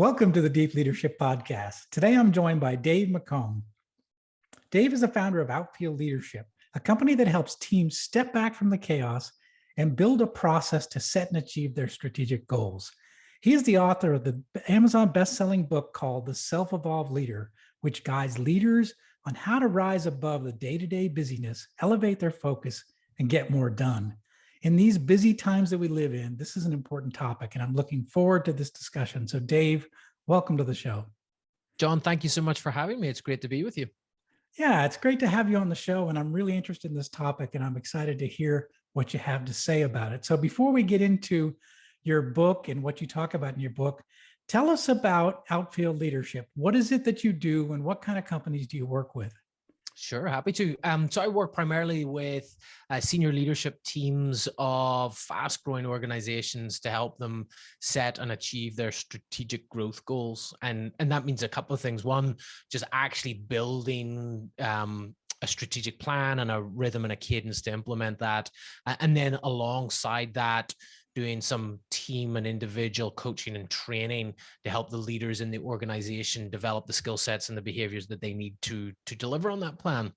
Welcome to the Deep Leadership Podcast. Today I'm joined by Dave McKeown. Dave is the founder of Outfield Leadership, a company that helps teams step back from the chaos and build a process to set and achieve their strategic goals. He is the author of the Amazon best-selling book called The Self-Evolved Leader, which guides leaders on how to rise above the day-to-day busyness, elevate their focus, and get more done. In these busy times that we live in, this is an important topic, and I'm looking forward to this discussion. So Dave, welcome to the show. John, thank you so much for having me. It's great to be with you. Yeah, it's great to have you on the show, and I'm really interested in this topic, and I'm excited to hear what you have to say about it. So before we get into your book and what you talk about in your book, tell us about Outfield Leadership. What is it that you do, and what kind of companies do you work with? Sure, happy to. So I work primarily with senior leadership teams of fast-growing organizations to help them set and achieve their strategic growth goals. And that means a couple of things. One, just actually building a strategic plan and a rhythm and a cadence to implement that. And then alongside that, doing some team and individual coaching and training to help the leaders in the organization develop the skill sets and the behaviors that they need to deliver on that plan.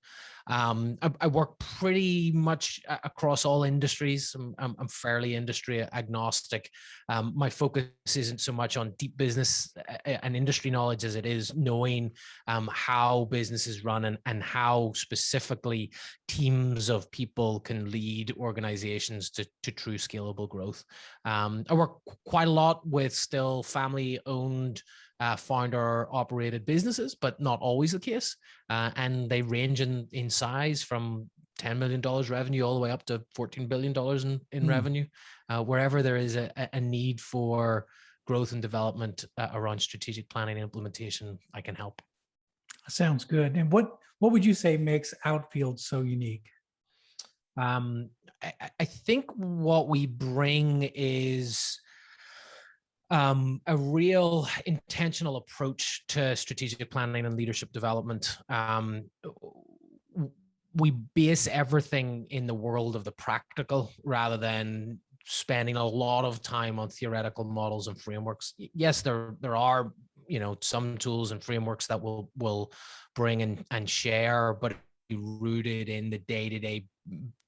I work pretty much across all industries. I'm fairly industry agnostic. My focus isn't so much on deep business and industry knowledge as it is knowing how businesses run and how specifically teams of people can lead organizations to true scalable growth. I work quite a lot with still family-owned, founder-operated businesses, but not always the case. And they range in size from $10 million revenue all the way up to $14 billion in revenue. Wherever there is a need for growth and development around strategic planning and implementation, I can help. Sounds good. And what would you say makes Outfield so unique? I think what we bring is a real intentional approach to strategic planning and leadership development. We base everything in the world of the practical rather than spending a lot of time on theoretical models and frameworks. Yes, there are some tools and frameworks that will bring and share, but be rooted in the day-to-day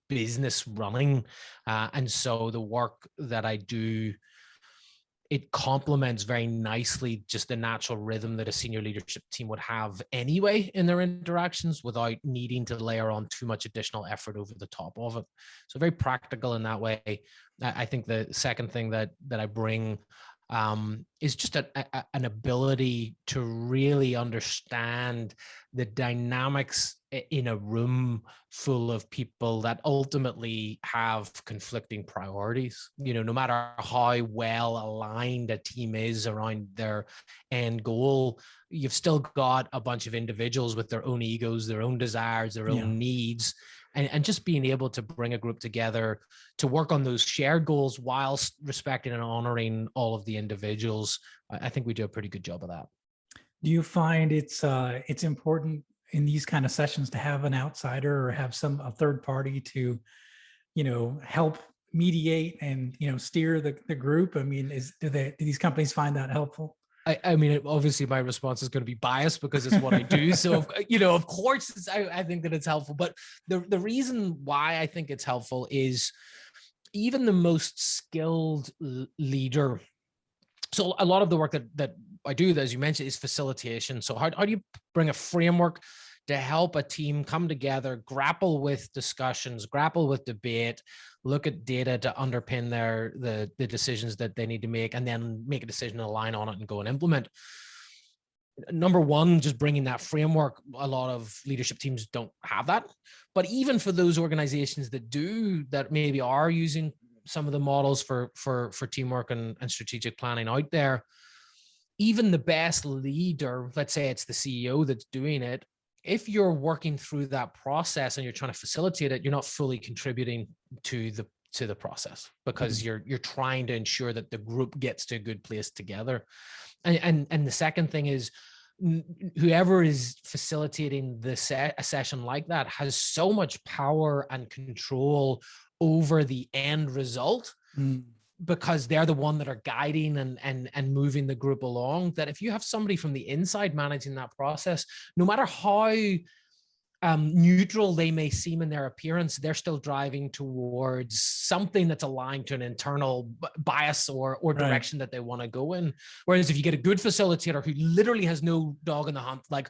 business running. And so the work that I do, it complements very nicely just the natural rhythm that a senior leadership team would have anyway in their interactions without needing to layer on too much additional effort over the top of it. So very practical in that way. I think the second thing that I bring is just an ability to really understand the dynamics in a room full of people that ultimately have conflicting priorities. No matter how well aligned a team is around their end goal, you've still got a bunch of individuals with their own egos, their own desires, their own needs. And just being able to bring a group together to work on those shared goals whilst respecting and honoring all of the individuals, I think we do a pretty good job of that. Do you find it's important in these kind of sessions to have an outsider or have a third party to, help mediate and, steer the group? I mean, do these companies find that helpful? I mean, obviously my response is going to be biased because it's what I do. So, of course, I think that it's helpful. But the reason why I think it's helpful is even the most skilled leader. So a lot of the work that I do, as you mentioned, is facilitation. So how do you bring a framework to help a team come together, grapple with discussions, grapple with debate, look at data to underpin the decisions that they need to make, and then make a decision, align on it, and go and implement. Number one, just bringing that framework. A lot of leadership teams don't have that. But even for those organizations that maybe are using some of the models for teamwork and strategic planning out there, even the best leader, let's say it's the CEO that's doing it, if you're working through that process and you're trying to facilitate it, you're not fully contributing to the process because you're trying to ensure that the group gets to a good place together. And the second thing is, whoever is facilitating a session like that has so much power and control over the end result because they're the one that are guiding and moving the group along, that if you have somebody from the inside managing that process, no matter how neutral they may seem in their appearance, they're still driving towards something that's aligned to an internal bias or direction that they want to go in. Whereas if you get a good facilitator who literally has no dog in the hunt, like,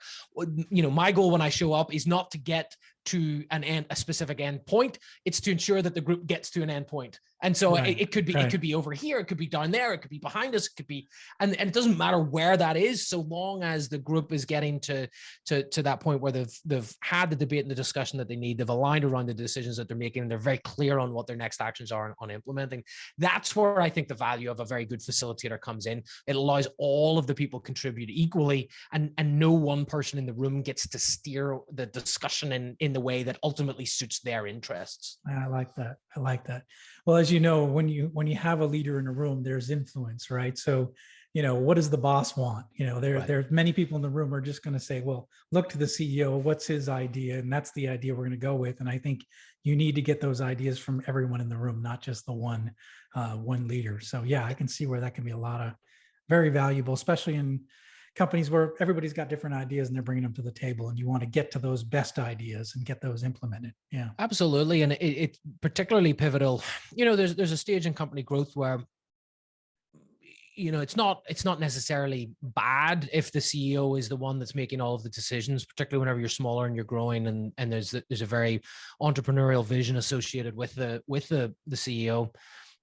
my goal when I show up is not to get to a specific end point. It's to ensure that the group gets to an end point. And so it could be over here, it could be down there, it could be behind us, it could be, and it doesn't matter where that is, so long as the group is getting to that point where they've had the debate and the discussion that they need, they've aligned around the decisions that they're making, and they're very clear on what their next actions are on implementing. That's where I think the value of a very good facilitator comes in. It allows all of the people contribute equally, and no one person in the room gets to steer the discussion in the way that ultimately suits their interests. I like that. Well, as you know, when you have a leader in a room, there's influence, right? So, what does the boss want? There's many people in the room are just going to say, well, look to the CEO, what's his idea? And that's the idea we're going to go with. And I think you need to get those ideas from everyone in the room, not just the one leader. So yeah, I can see where that can be a lot of very valuable, especially in companies where everybody's got different ideas and they're bringing them to the table, and you want to get to those best ideas and get those implemented. Yeah, absolutely. And it's particularly pivotal. There's a stage in company growth where, it's not necessarily bad if the CEO is the one that's making all of the decisions, particularly whenever you're smaller and you're growing, and there's a very entrepreneurial vision associated with the CEO.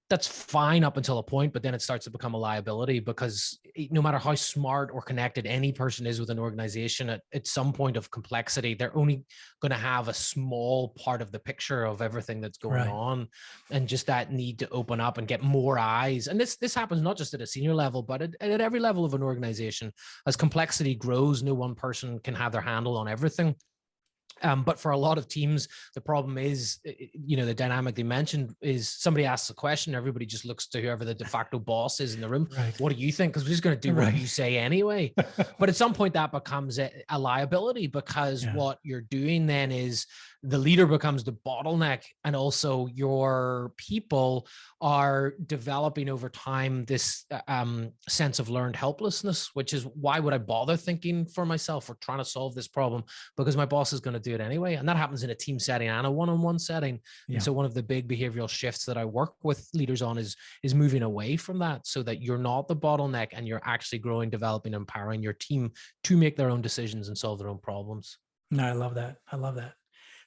That's fine up until a point, but then it starts to become a liability, because no matter how smart or connected any person is with an organization, at some point of complexity, they're only going to have a small part of the picture of everything that's going on. And just that need to open up and get more eyes. And this happens not just at a senior level, but at every level of an organization. As complexity grows, no one person can have their handle on everything. But for a lot of teams, the problem is, the dynamic they mentioned is somebody asks a question, everybody just looks to whoever the de facto boss is in the room. What do you think? Because we're just going to do what you say anyway. But at some point that becomes a liability, because what you're doing then is the leader becomes the bottleneck, and also your people are developing over time this sense of learned helplessness, which is, why would I bother thinking for myself or trying to solve this problem? Because my boss is going to do it anyway. And that happens in a team setting and a one-on-one setting. And so one of the big behavioral shifts that I work with leaders on is moving away from that, so that you're not the bottleneck and you're actually growing, developing, empowering your team to make their own decisions and solve their own problems. No, I love that.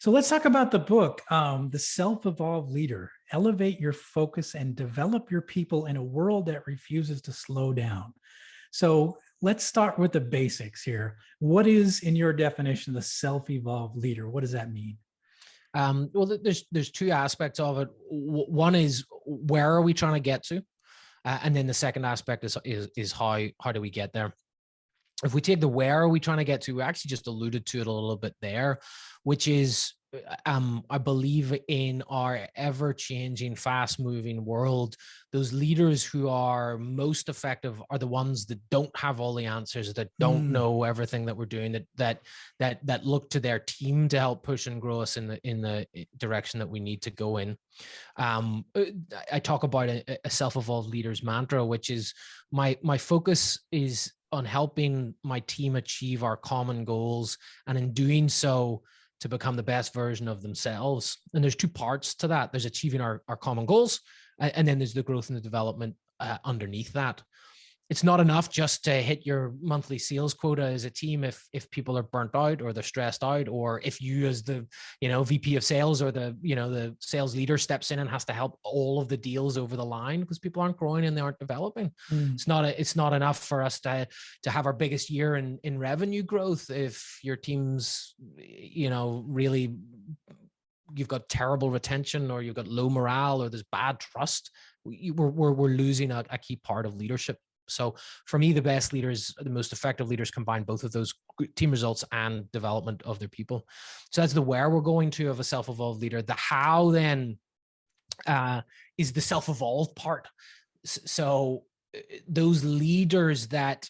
So let's talk about the book, The Self-Evolved Leader. Elevate your focus and develop your people in a world that refuses to slow down. So let's start with the basics here. What is, in your definition, the self-evolved leader? What does that mean? Well, there's two aspects of it. One is, where are we trying to get to? And then the second aspect is how do we get there? If we take the where are we trying to get to, we actually just alluded to it a little bit there, which is, I believe in our ever-changing, fast-moving world, those leaders who are most effective are the ones that don't have all the answers, that don't know everything that we're doing, that look to their team to help push and grow us in the direction that we need to go in. I talk about a self-evolved leaders mantra, which is my focus is on helping my team achieve our common goals, and in doing so, to become the best version of themselves. And there's two parts to that. There's achieving our common goals, and then there's the growth and the development underneath that. It's not enough just to hit your monthly sales quota as a team if people are burnt out or they're stressed out, or if you as the VP of sales or the sales leader steps in and has to help all of the deals over the line, because people aren't growing and they aren't developing. It's not enough for us to have our biggest year in revenue growth if your team's really, you've got terrible retention, or you've got low morale, or there's bad trust. We're losing a key part of leadership. So for me, the best leaders, the most effective leaders, combine both of those: team results and development of their people. So that's the where we're going to of a self-evolved leader. The how then is the self-evolved part. So those leaders that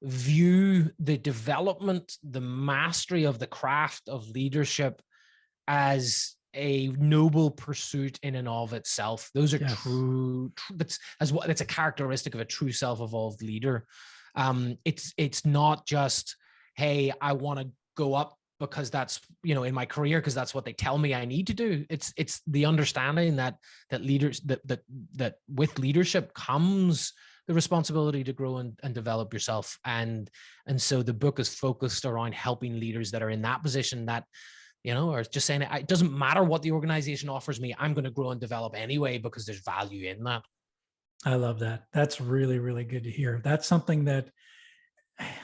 view the development, the mastery of the craft of leadership as a noble pursuit in and of itself. Those are Yes. that's a characteristic of a true self-evolved leader. It's not just, hey, I want to go up because that's, in my career, because that's what they tell me I need to do. It's the understanding that leaders, that with leadership comes the responsibility to grow and develop yourself. And so the book is focused around helping leaders that are in that position, that, or just saying, it doesn't matter what the organization offers me, I'm going to grow and develop anyway, because there's value in that. I love that. That's really, really good to hear. That's something that,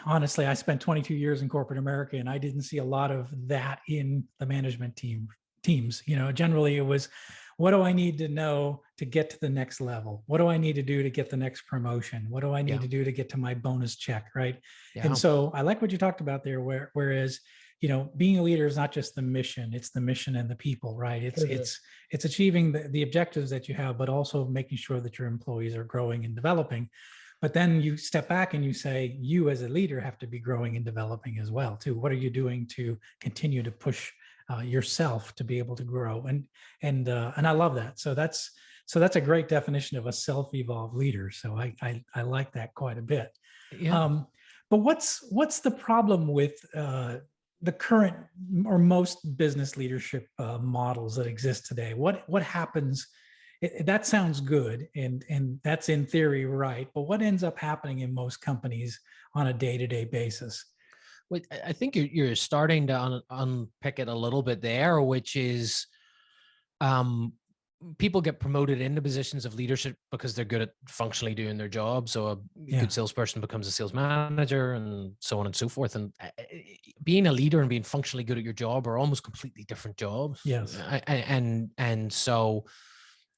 honestly, I spent 22 years in corporate America, and I didn't see a lot of that in the management teams. Generally it was, what do I need to know to get to the next level? What do I need to do to get the next promotion? What do I need to do to get to my bonus check? Right. Yeah. And so I like what you talked about there, whereas, being a leader is not just the mission, it's the mission and the people, right? It's achieving the objectives that you have, but also making sure that your employees are growing and developing. But then you step back and you say, you as a leader have to be growing and developing as well too. What are you doing to continue to push yourself to be able to grow? And I love that. So that's a great definition of a self-evolved leader. So I like that quite a bit. Yeah. But what's the problem with the current or most business leadership models that exist today? What happens? That sounds good, and that's in theory right, but what ends up happening in most companies on a day-to-day basis? Well, I think you're starting to unpick it a little bit there, which is, people get promoted into positions of leadership because they're good at functionally doing their job. So a good salesperson becomes a sales manager, and so on and so forth. And being a leader and being functionally good at your job are almost completely different jobs. Yes. And so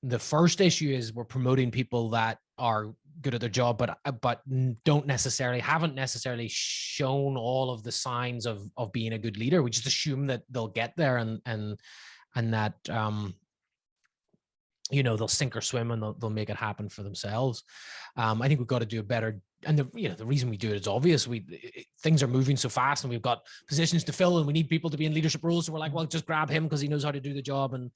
the first issue is we're promoting people that are good at their job, but haven't necessarily shown all of the signs of being a good leader. We just assume that they'll get there, and that, they'll sink or swim, and they'll make it happen for themselves. I think we've got to do a better, and the reason we do it is obvious. Things are moving so fast, and we've got positions to fill, and we need people to be in leadership roles. So we're like, well, just grab him because he knows how to do the job. And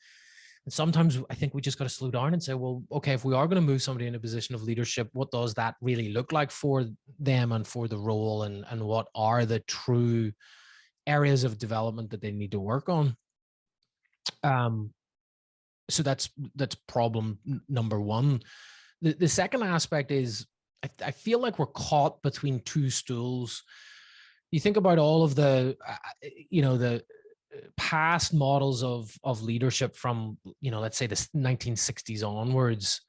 sometimes I think we just got to slow down and say, well, okay, if we are going to move somebody in a position of leadership, what does that really look like for them and for the role, and what are the true areas of development that they need to work on? So that's problem number one. The second aspect is, I feel like we're caught between two stools. You think about all of the past models of leadership from, let's say the 1960s onwards.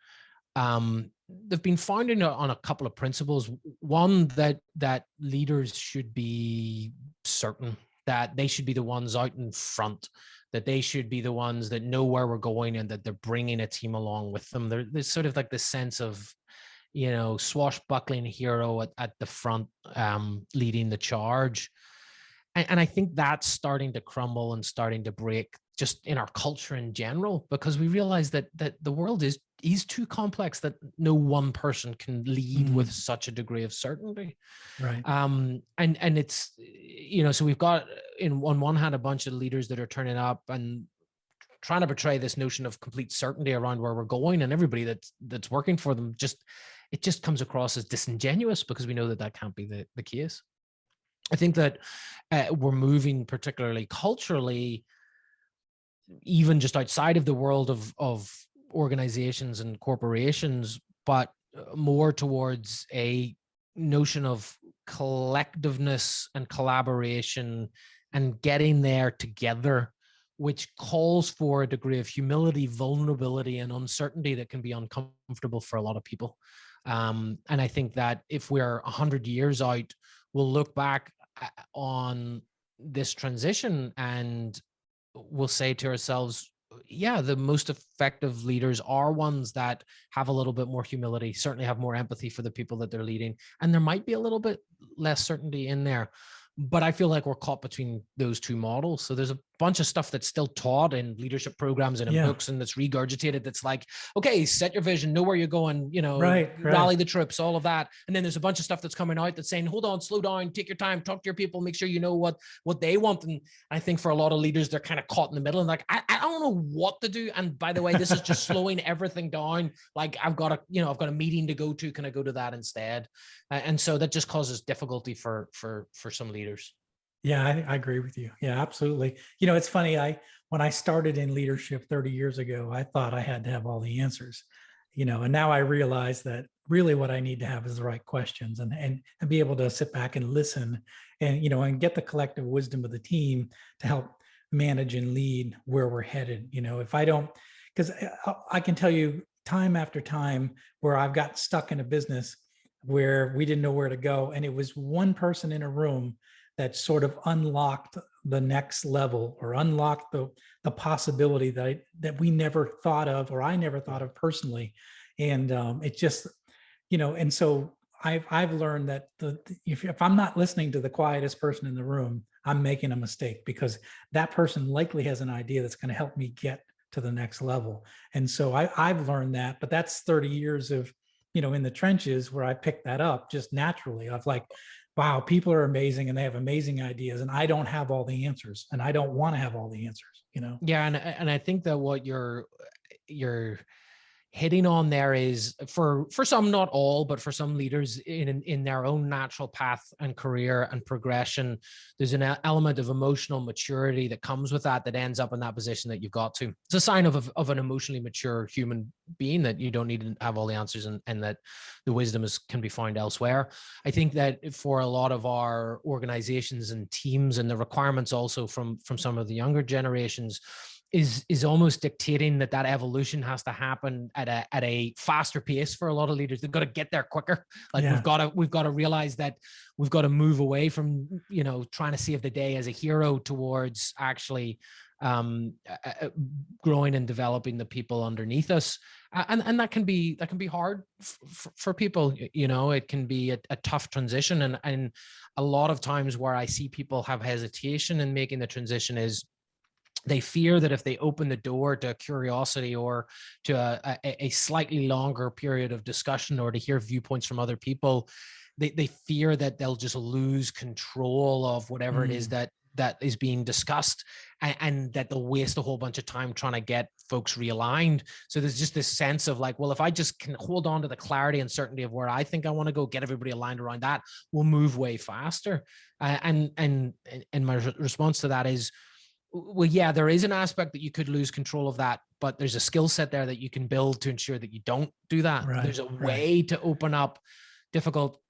They've been founded on a couple of principles. One, that leaders should be certain, that they should be the ones out in front, that they should be the ones that know where we're going, and that they're bringing a team along with them. There's sort of like this sense of, swashbuckling hero at the front, leading the charge. And I think that's starting to crumble and starting to break just in our culture in general, because we realize that the world is too complex, that no one person can lead with such a degree of certainty. Right. And it's, so we've got on one hand, a bunch of leaders that are turning up and trying to portray this notion of complete certainty around where we're going, and everybody that's working for them, it just comes across as disingenuous, because we know that can't be the case. I think that we're moving, particularly culturally, even just outside of the world of organizations and corporations, but more towards a notion of collectiveness and collaboration and getting there together, which calls for a degree of humility, vulnerability, and uncertainty that can be uncomfortable for a lot of people. And I think that if we're 100 years out, we'll look back on this transition and we'll say to ourselves, yeah, the most effective leaders are ones that have a little bit more humility, certainly have more empathy for the people that they're leading. And there might be a little bit less certainty in there, but I feel like we're caught between those two models. So there's bunch of stuff that's still taught in leadership programs and in books, and that's regurgitated. That's like, okay, set your vision, know where you're going, rally the troops, all of that. And then there's a bunch of stuff that's coming out that's saying, hold on, slow down, take your time, talk to your people, make sure you know what they want. And I think for a lot of leaders, they're kind of caught in the middle and like, I don't know what to do. And by the way, this is just slowing everything down. Like I've got a meeting to go to. Can I go to that instead? And so that just causes difficulty for some leaders. Yeah, I agree with you. Yeah, absolutely. It's funny. When I started in leadership 30 years ago, I thought I had to have all the answers, and now I realize that really what I need to have is the right questions and be able to sit back and listen and get the collective wisdom of the team to help manage and lead where we're headed. If I don't, because I can tell you time after time where I've got stuck in a business where we didn't know where to go. And it was one person in a room that sort of unlocked the next level or unlocked the possibility that we never thought of, or I never thought of personally. And it just, and so I've learned that if I'm not listening to the quietest person in the room, I'm making a mistake, because that person likely has an idea that's going to help me get to the next level. And so I've learned that, but that's 30 years of, in the trenches where I picked that up just naturally. Of like, wow, people are amazing and they have amazing ideas, and I don't have all the answers, and I don't want to have all the answers, Yeah. And I think that what you're hitting on there is for some, not all, but for some leaders in their own natural path and career and progression, there's an element of emotional maturity that comes with that ends up in that position that you've got to. It's a sign of an emotionally mature human being, that you don't need to have all the answers, and that the wisdom can be found elsewhere. I think that for a lot of our organizations and teams, and the requirements also from some of the younger generations, is almost dictating that evolution has to happen at a faster pace for a lot of leaders. They've got to get there quicker. Like we've got to realize that we've got to move away from, trying to save the day as a hero towards actually growing and developing the people underneath us. And that can be hard for people. It can be a tough transition. And a lot of times where I see people have hesitation in making the transition is they fear that if they open the door to curiosity or to a slightly longer period of discussion, or to hear viewpoints from other people, they fear that they'll just lose control of whatever it is that is being discussed, and that they'll waste a whole bunch of time trying to get folks realigned. So there's just this sense of like, well, if I just can hold on to the clarity and certainty of where I think I want to go, get everybody aligned around that, we'll move way faster. And my response to that is, well, yeah, there is an aspect that you could lose control of that, but there's a skill set there that you can build to ensure that you don't do that. Right, there's a way to open up difficult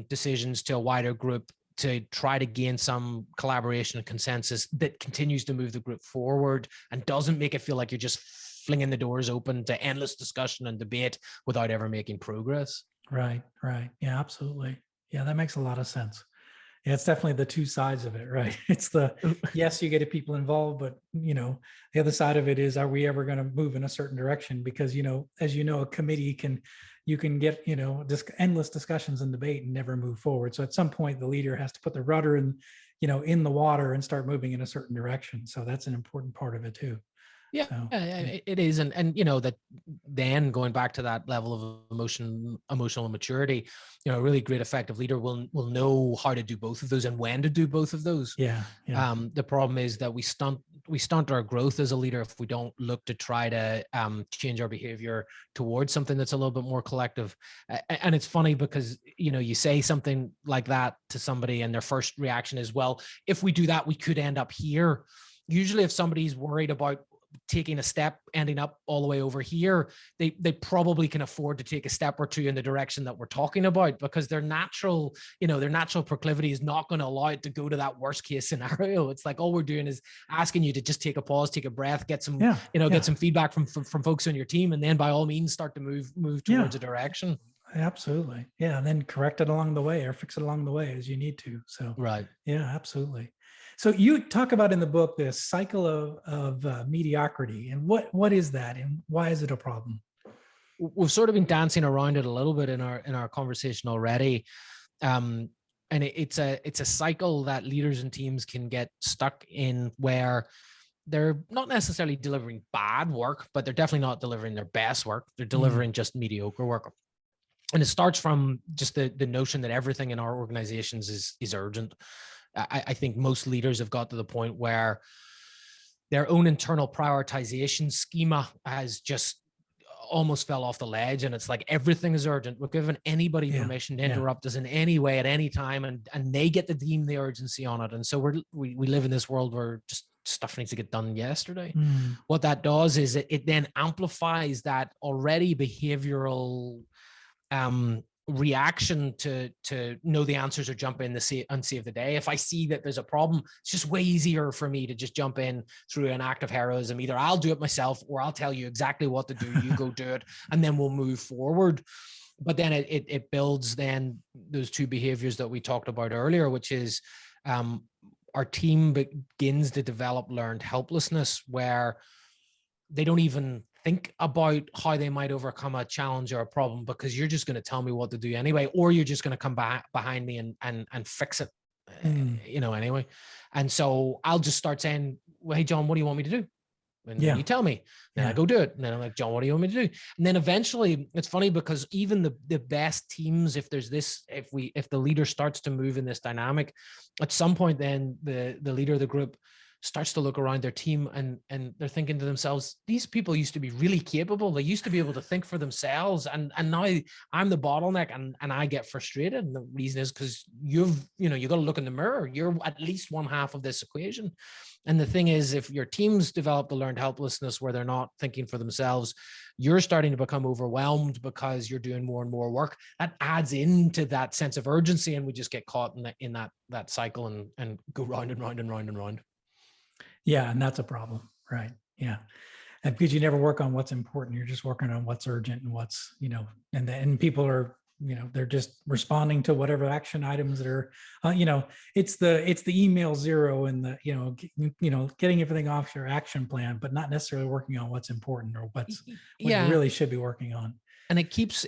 decisions to a wider group, to try to gain some collaboration and consensus that continues to move the group forward and doesn't make it feel like you're just flinging the doors open to endless discussion and debate without ever making progress. Right. Yeah, absolutely. Yeah, that makes a lot of sense. Yeah, it's definitely the two sides of it, right? It's yes, you get people involved, but the other side of it is, are we ever going to move in a certain direction? Because as a committee you can get just endless discussions and debate and never move forward. So at some point, the leader has to put the rudder in the water and start moving in a certain direction. So that's an important part of it too. Yeah, so, it is. And that then going back to that level of emotional maturity, a really great effective leader will know how to do both of those and when to do both of those. Yeah. The problem is that we stunt our growth as a leader if we don't look to try to change our behavior towards something that's a little bit more collective. And it's funny because, you say something like that to somebody and their first reaction is, well, if we do that, we could end up here. Usually if somebody's worried about taking a step, ending up all the way over here, they probably can afford to take a step or two in the direction that we're talking about, because their natural proclivity is not going to allow it to go to that worst case scenario. It's like all we're doing is asking you to just take a pause, take a breath, get some, get some feedback from folks on your team, and then by all means start to move towards a direction. Absolutely. Yeah. And then correct it along the way or fix it along the way as you need to. So, right. Yeah, absolutely. So you talk about in the book this cycle of mediocrity, and what is that, and why is it a problem? We've sort of been dancing around it a little bit in our conversation already, and it's a cycle that leaders and teams can get stuck in, where they're not necessarily delivering bad work, but they're definitely not delivering their best work. They're delivering just mediocre work. And it starts from just the notion that everything in our organizations is urgent. I think most leaders have got to the point where their own internal prioritization schema has just almost fell off the ledge, and it's like everything is urgent. We're giving anybody permission to interrupt us in any way at any time, and they get to deem the urgency on it. And so we live in this world where just stuff needs to get done yesterday. What that does is it then amplifies that already behavioral reaction to know the answers or jump in and save the day. If I see that there's a problem, it's just way easier for me to just jump in through an act of heroism. Either I'll do it myself or I'll tell you exactly what to do. You go do it, and then we'll move forward. But then it builds then those two behaviors that we talked about earlier, which is our team begins to develop learned helplessness, where they don't even think about how they might overcome a challenge or a problem, because you're just going to tell me what to do anyway, or you're just going to come back behind me and fix it, anyway. And so I'll just start saying, well, hey, John, what do you want me to do? And you tell me, then I go do it. And then I'm like, John, what do you want me to do? And then eventually, it's funny because even the best teams, if the leader starts to move in this dynamic, at some point, then the leader of the group starts to look around their team and they're thinking to themselves, these people used to be really capable. They used to be able to think for themselves. And now I'm the bottleneck and I get frustrated. And the reason is because you got to look in the mirror. You're at least one half of this equation. And the thing is, if your teams develop the learned helplessness where they're not thinking for themselves, you're starting to become overwhelmed because you're doing more and more work. That adds into that sense of urgency. And we just get caught in that cycle and go round and round and round and round. Yeah. And that's a problem. Right. Yeah. And because you never work on what's important, you're just working on what's urgent and what's, and people are, they're just responding to whatever action items that are, it's the email zero and the, getting everything off your action plan, but not necessarily working on what's important or what you really should be working on. And it keeps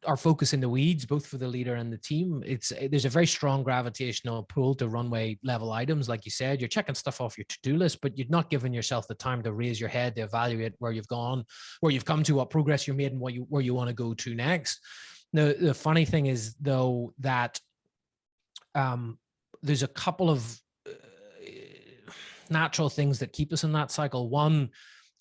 our focus in the weeds, both for the leader and the team. There's a very strong gravitational pull to runway level items. Like you said, you're checking stuff off your to-do list, but you're not giving yourself the time to raise your head, to evaluate where you've gone, where you've come to, what progress you made, and where you want to go to next. The funny thing is, though, that there's a couple of natural things that keep us in that cycle. One,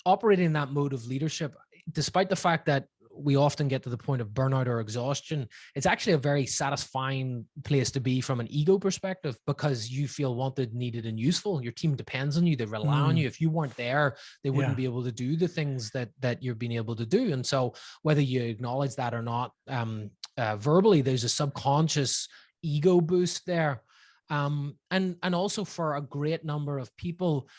operating in that mode of leadership, despite the fact that we often get to the point of burnout or exhaustion, it's actually a very satisfying place to be from an ego perspective, because you feel wanted, needed, and useful. Your team depends on you. They rely on you. If you weren't there, they wouldn't be able to do the things that you've been able to do. And so whether you acknowledge that or not, verbally, there's a subconscious ego boost there. And also for a great number of people,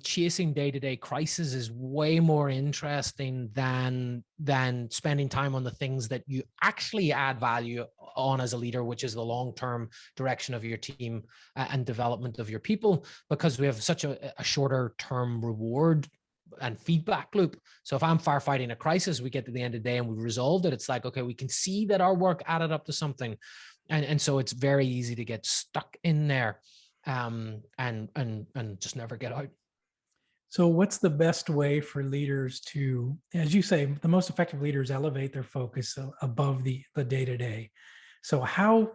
chasing day-to-day crisis is way more interesting than spending time on the things that you actually add value on as a leader, which is the long-term direction of your team and development of your people, because we have such a shorter term reward and feedback loop. So if I'm firefighting a crisis, we get to the end of the day and we've resolved it. It's like, okay, we can see that our work added up to something. And so it's very easy to get stuck in there and just never get out. So what's the best way for leaders to, as you say, the most effective leaders elevate their focus above the day-to-day? So how,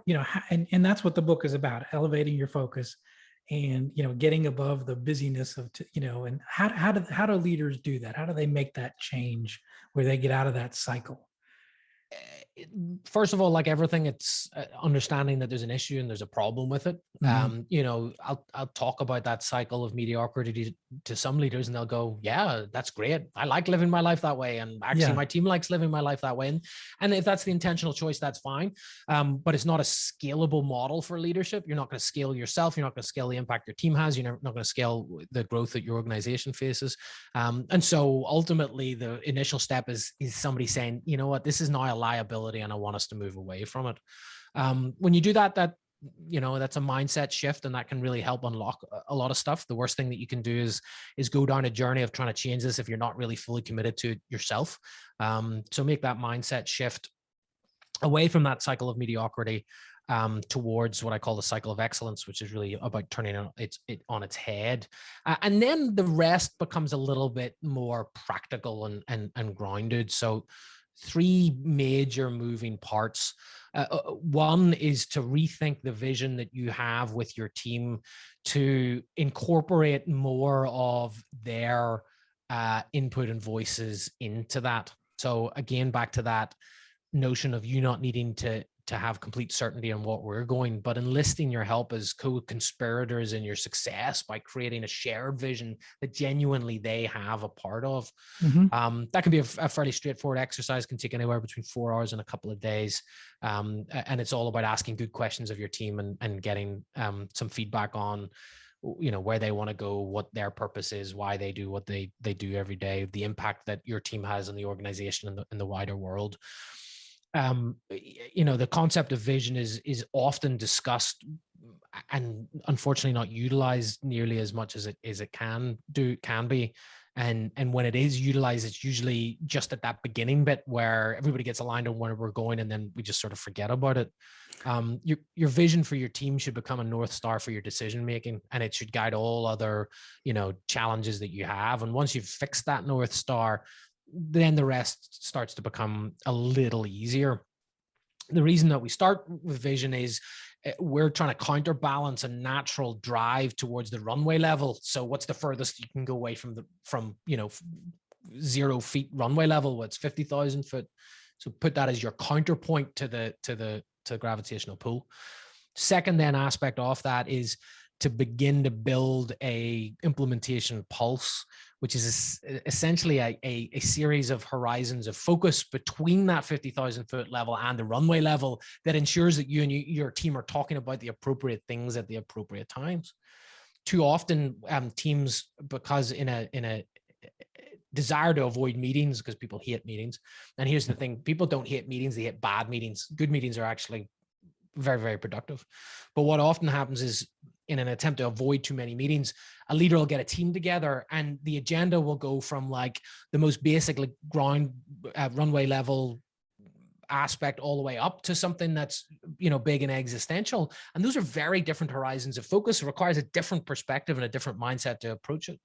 and that's what the book is about, elevating your focus and, getting above the busyness of, and how do leaders do that? How do they make that change where they get out of that cycle? First of all, like everything, it's understanding that there's an issue and there's a problem with it. I'll talk about that cycle of mediocrity to some leaders and they'll go, yeah, that's great. I like living my life that way. And actually my team likes living my life that way. And if that's the intentional choice, that's fine. But it's not a scalable model for leadership. You're not going to scale yourself. You're not going to scale the impact your team has. You're not going to scale the growth that your organization faces. And so ultimately the initial step is somebody saying, you know what, this is now a liability and I want us to move away from it. When you do that, that's a mindset shift, and that can really help unlock a lot of stuff. The worst thing that you can do is go down a journey of trying to change this if you're not really fully committed to it yourself. So make that mindset shift away from that cycle of mediocrity towards what I call the cycle of excellence, which is really about turning it on its head. And then the rest becomes a little bit more practical and grounded. So 3 major moving parts. One is to rethink the vision that you have with your team, to incorporate more of their input and voices into that. So again, back to that notion of you not needing to have complete certainty on what we're going, but enlisting your help as co-conspirators in your success by creating a shared vision that genuinely they have a part of. That can be a fairly straightforward exercise, can take anywhere between 4 hours and a couple of days. And it's all about asking good questions of your team and getting some feedback on, you know, where they want to go, what their purpose is, why they do what they do every day, the impact that your team has on the organization and in the wider world. You know, the concept of vision is often discussed and unfortunately not utilized nearly as much as it can be. And when it is utilized, it's usually just at that beginning bit where everybody gets aligned on where we're going, and then we just sort of forget about it. Your vision for your team should become a North Star for your decision making, and it should guide all other, you know, challenges that you have. And once you've fixed that North Star, then the rest starts to become a little easier. The reason that we start with vision is we're trying to counterbalance a natural drive towards the runway level. So what's the furthest you can go away from you know, 0 feet runway level? What's 50,000 foot? So put that as your counterpoint to the gravitational pull. Second then aspect of that is to begin to build a implementation pulse, which is essentially a series of horizons of focus between that 50,000 foot level and the runway level that ensures that you and your team are talking about the appropriate things at the appropriate times. Too often, teams, because in a desire to avoid meetings, because people hate meetings. And here's the thing, people don't hate meetings, they hate bad meetings. Good meetings are actually very, very productive. But what often happens is, in an attempt to avoid too many meetings, a leader will get a team together and the agenda will go from like the most basic like ground runway level aspect all the way up to something that's, you know, big and existential. And those are very different horizons of focus. It requires a different perspective and a different mindset to approach it.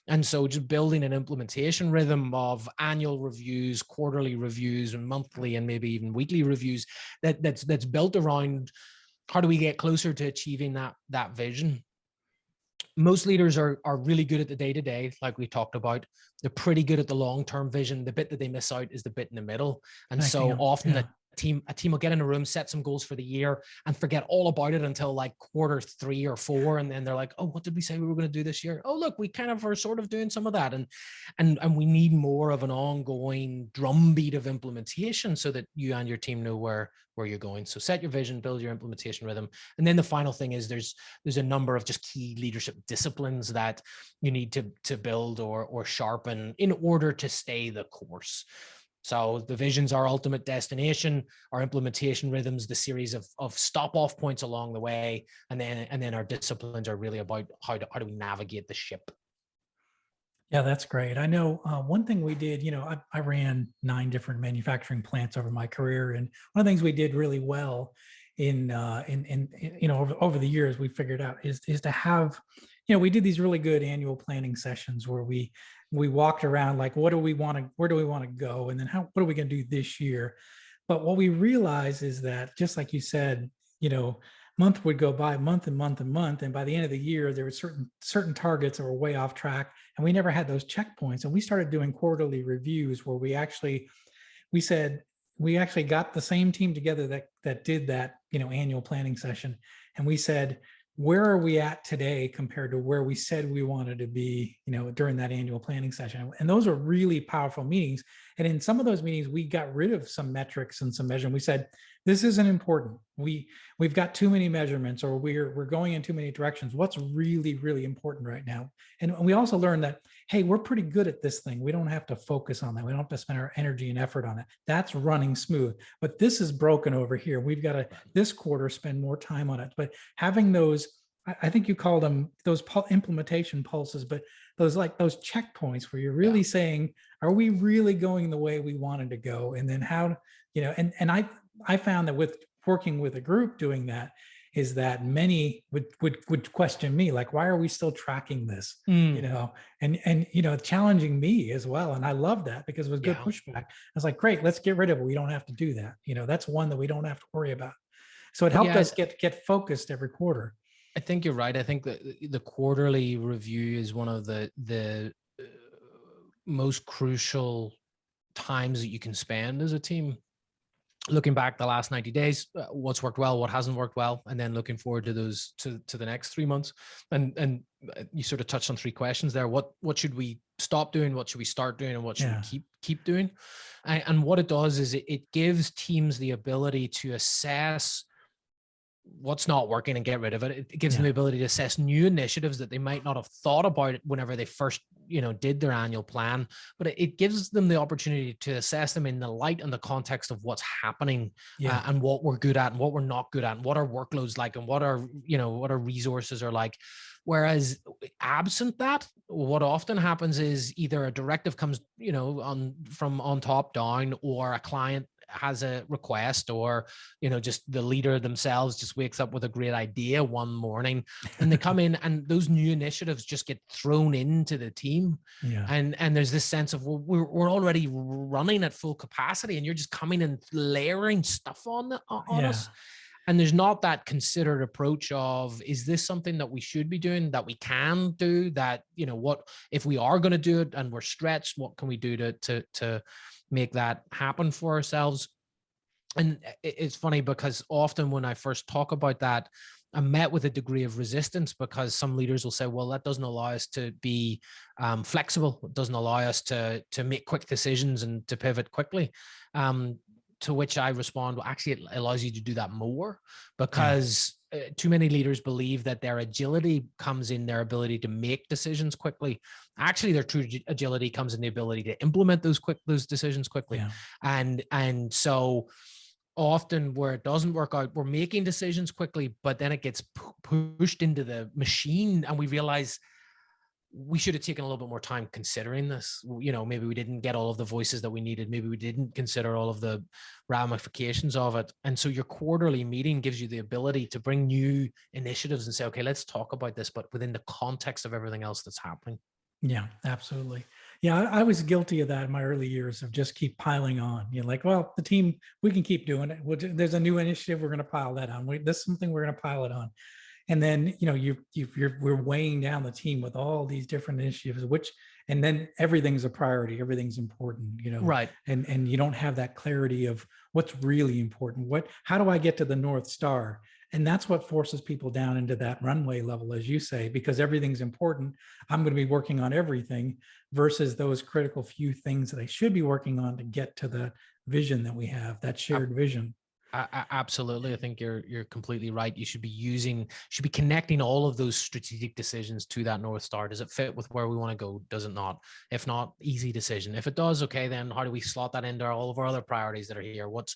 And so just building an implementation rhythm of annual reviews, quarterly reviews, and monthly and maybe even weekly reviews that's built around how do we get closer to achieving that vision. Most leaders are really good at the day-to-day, like we talked about. They're pretty good at the long-term vision. The bit that they miss out is the bit in the middle. And so often a team will get in a room, set some goals for the year, and forget all about it until like quarter 3 or 4. And then they're like, oh, what did we say we were going to do this year? Oh, look, we kind of are sort of doing some of that. And we need more of an ongoing drumbeat of implementation so that you and your team know where you're going. So set your vision, build your implementation rhythm. And then the final thing is there's a number of just key leadership disciplines that you need to build or sharpen in order to stay the course. So the vision's our ultimate destination, our implementation rhythms, the series of stop-off points along the way, and then our disciplines are really about how do we navigate the ship. Yeah, that's great. I know one thing we did, you know, I ran 9 different manufacturing plants over my career, and one of the things we did really well in you know, over the years we figured out is to have, you know, we did these really good annual planning sessions where we walked around like, where do we want to go, and then what are we going to do this year? But what we realized is that, just like you said, you know, month would go by, month and month and month, and by the end of the year there were certain targets that were way off track, and we never had those checkpoints. And we started doing quarterly reviews where we actually got the same team together that did that, you know, annual planning session, and we said, where are we at today compared to where we said we wanted to be, you know, during that annual planning session? And those are really powerful meetings. And in some of those meetings, we got rid of some metrics and some measurement. We said, this isn't important. We've got too many measurements, or we're going in too many directions. What's really, really important right now? And we also learned that, hey, we're pretty good at this thing. We don't have to focus on that. We don't have to spend our energy and effort on it. That's running smooth. But this is broken over here. We've got to, this quarter, spend more time on it. But having those, I think you call them those implementation pulses, but those checkpoints where you're really saying, are we really going the way we wanted to go? And then how, you know, and I found that working with a group doing that is that many would question me, like, why are we still tracking this? And challenging me as well. And I love that because it was good pushback. I was like, great, let's get rid of it. We don't have to do that. That's one that we don't have to worry about. So it helped us get focused every quarter. I think you're right. I think that the quarterly review is one of the most crucial times that you can spend as a team. Looking back the last 90 days, what's worked well, what hasn't worked well, and then looking forward to those to the next 3 months. And you sort of touched on 3 questions there. What should we stop doing? What should we start doing? And what should we keep doing? And what it does is it gives teams the ability to assess what's not working and get rid of it. It gives them the ability to assess new initiatives that they might not have thought about whenever they first, did their annual plan, but it gives them the opportunity to assess them in the light and the context of what's happening and what we're good at and what we're not good at and what our workload's like and what our resources are like. Whereas absent that, what often happens is either a directive comes, from on top down, or a client has a request, or just the leader themselves just wakes up with a great idea one morning, and they come in and those new initiatives just get thrown into the team. And there's this sense of, well, we're already running at full capacity and you're just coming and layering stuff on us. And there's not that considered approach of, is this something that we should be doing, that we can do, that, what if we are going to do it and we're stretched, what can we do to make that happen for ourselves? And it's funny because often when I first talk about that, I'm met with a degree of resistance, because some leaders will say, well, that doesn't allow us to be flexible. It doesn't allow us to make quick decisions and to pivot quickly. To which I respond, well, actually, it allows you to do that more, because too many leaders believe that their agility comes in their ability to make decisions quickly. Actually, their true agility comes in the ability to implement those decisions quickly. And so often where it doesn't work out, we're making decisions quickly, but then it gets pushed into the machine and we realize we should have taken a little bit more time considering this. Maybe we didn't get all of the voices that we needed. Maybe we didn't consider all of the ramifications of it. And so your quarterly meeting gives you the ability to bring new initiatives and say, okay, let's talk about this, but within the context of everything else that's happening. Yeah, absolutely. Yeah, I was guilty of that in my early years, of just keep piling on. Like, well, the team, we can keep doing it. There's a new initiative, we're going to pile that on. This is something we're going to pile it on. And then, we're weighing down the team with all these different initiatives, and then everything's a priority, everything's important, Right. And you don't have that clarity of what's really important. How do I get to the North Star? And that's what forces people down into that runway level, as you say, because everything's important. I'm going to be working on everything versus those critical few things that I should be working on to get to the vision that we have, that shared vision. Absolutely. I think you're completely right. You should be connecting all of those strategic decisions to that North Star. Does it fit with where we want to go? Does it not? If not, easy decision. If it does, okay, then how do we slot that into all of our other priorities that are here? What's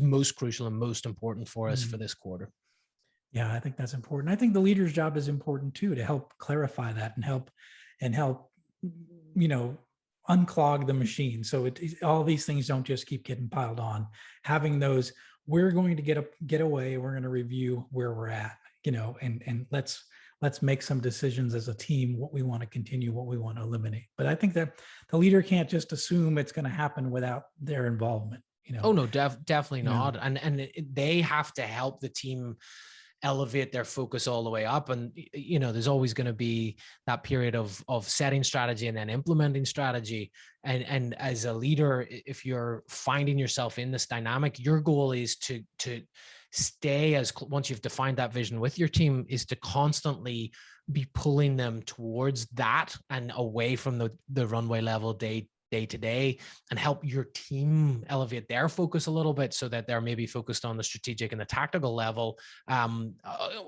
most crucial and most important for us for this quarter? Yeah, I think that's important. I think the leader's job is important too, to help clarify that and help unclog the machine. So all these things don't just keep getting piled on. Having those, we're going to get away. We're going to review where we're at, and let's make some decisions as a team, what we want to continue, what we want to eliminate. But I think that the leader can't just assume it's going to happen without their involvement. Oh no, definitely not. And they have to help the team elevate their focus all the way up. And, there's always going to be that period of setting strategy and then implementing strategy. And as a leader, if you're finding yourself in this dynamic, your goal is to stay once you've defined that vision with your team, is to constantly be pulling them towards that and away from the runway level day to day, and help your team elevate their focus a little bit so that they're maybe focused on the strategic and the tactical level on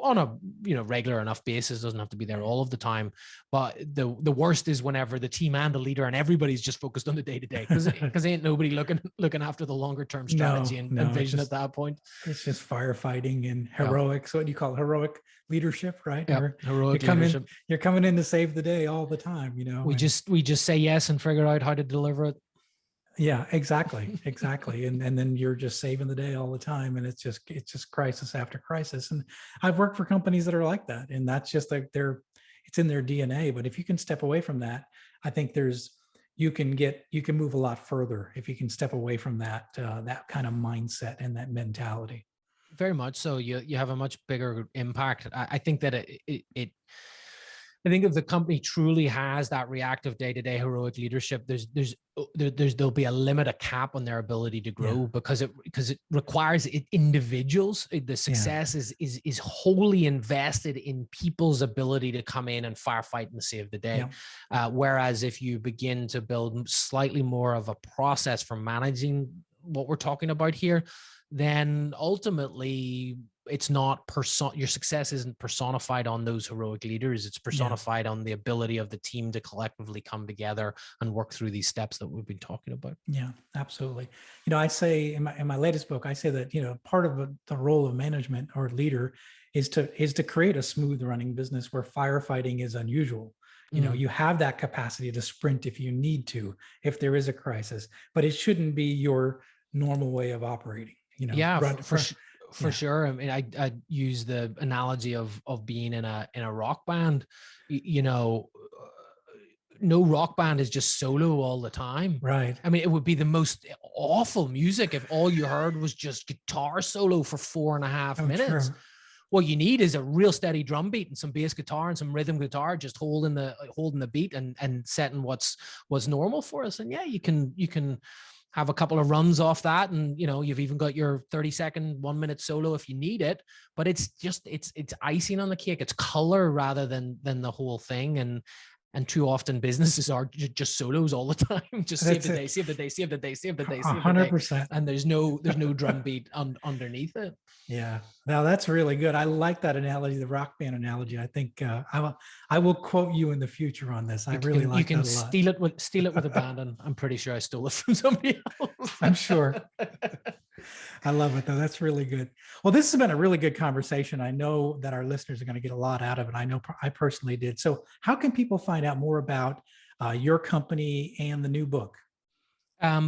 a regular enough basis. Doesn't have to be there all of the time. But the worst is whenever the team and the leader and everybody's just focused on the day to day, because ain't nobody looking after the longer term strategy and vision at that point. It's just firefighting and heroics. What do you call it? Heroic leadership, right? Yeah, heroic leadership. You're coming in to save the day all the time. We just say yes and figure out how to deliver it. Yeah, exactly. And then you're just saving the day all the time. And it's just crisis after crisis. And I've worked for companies that are like that. And that's just like it's in their DNA. But if you can step away from that, I think you can move a lot further if you can step away from that kind of mindset and that mentality. Very much so. You have a much bigger impact. I think that I think if the company truly has that reactive day-to-day heroic leadership, there'll be a limit, a cap on their ability to grow, Yeah. because it requires individuals. The success is wholly invested in people's ability to come in and firefight and save the day. Yeah. Whereas if you begin to build slightly more of a process for managing what we're talking about here, then ultimately it's not your success isn't personified on those heroic leaders. It's personified on the ability of the team to collectively come together and work through these steps that we've been talking about. Yeah, absolutely. I say in my latest book, I say that, part of the role of management or leader is to create a smooth running business where firefighting is unusual. You have that capacity to sprint if you need to, if there is a crisis, but it shouldn't be your normal way of operating. Yeah, for Yeah. sure. I mean, I use the analogy of being in a rock band. No rock band is just solo all the time. Right. I mean, it would be the most awful music if all you heard was just guitar solo for 4.5 minutes. True. What you need is a real steady drum beat and some bass guitar and some rhythm guitar, just holding the beat and setting what's normal for us. And yeah, you can have a couple of runs off that, and you've even got your 30-second 1-minute solo if you need it. But it's icing on the cake. It's color rather than the whole thing. And too often businesses are just solos all the time. Just save the day, save the day, save the day, save the day, save the day. 100%. And there's no drum beat underneath it. Yeah. Now that's really good. I like that analogy, the rock band analogy. I think I will quote you in the future on this. I really like that a lot. You can steal it with abandon. I'm pretty sure I stole it from somebody else. I'm sure. I love it though. That's really good. Well, this has been a really good conversation. I know that our listeners are going to get a lot out of it. I know I personally did. So how can people find out more about your company and the new book?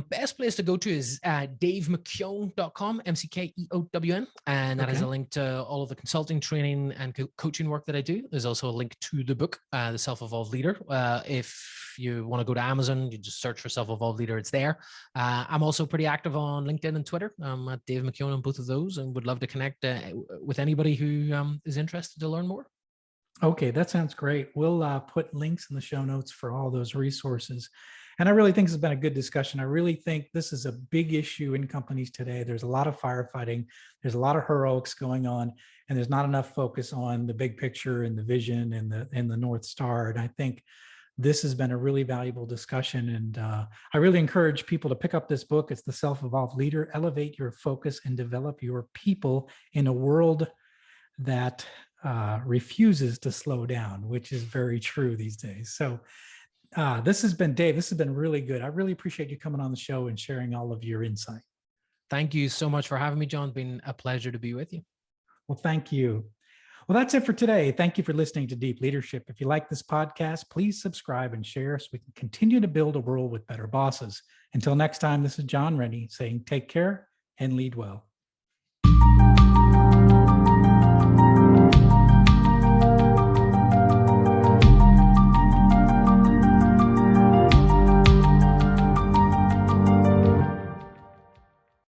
Best place to go to is davemckeown.com, McKeown, and that has a link to all of the consulting, training, and coaching work that I do. There's also a link to the book, The Self-Evolved Leader. If you want to go to Amazon, you just search for Self-Evolved Leader. It's there. I'm also pretty active on LinkedIn and Twitter. I'm at Dave McKeown on both of those, and would love to connect with anybody who is interested to learn more. Okay, that sounds great. We'll put links in the show notes for all those resources. And I really think this has been a good discussion. I really think this is a big issue in companies today. There's a lot of firefighting. There's a lot of heroics going on, and there's not enough focus on the big picture and the vision and the North Star. And I think this has been a really valuable discussion. And I really encourage people to pick up this book. It's The Self-Evolved Leader. Elevate your focus and develop your people in a world that refuses to slow down, which is very true these days. So this has been Dave. This has been really good. I really appreciate you coming on the show and sharing all of your insight. Thank you so much for having me, John. It's been a pleasure to be with you. Well, thank you. Well, that's it for today. Thank you for listening to Deep Leadership. If you like this podcast, please subscribe and share so we can continue to build a world with better bosses. Until next time, this is John Rennie saying take care and lead well.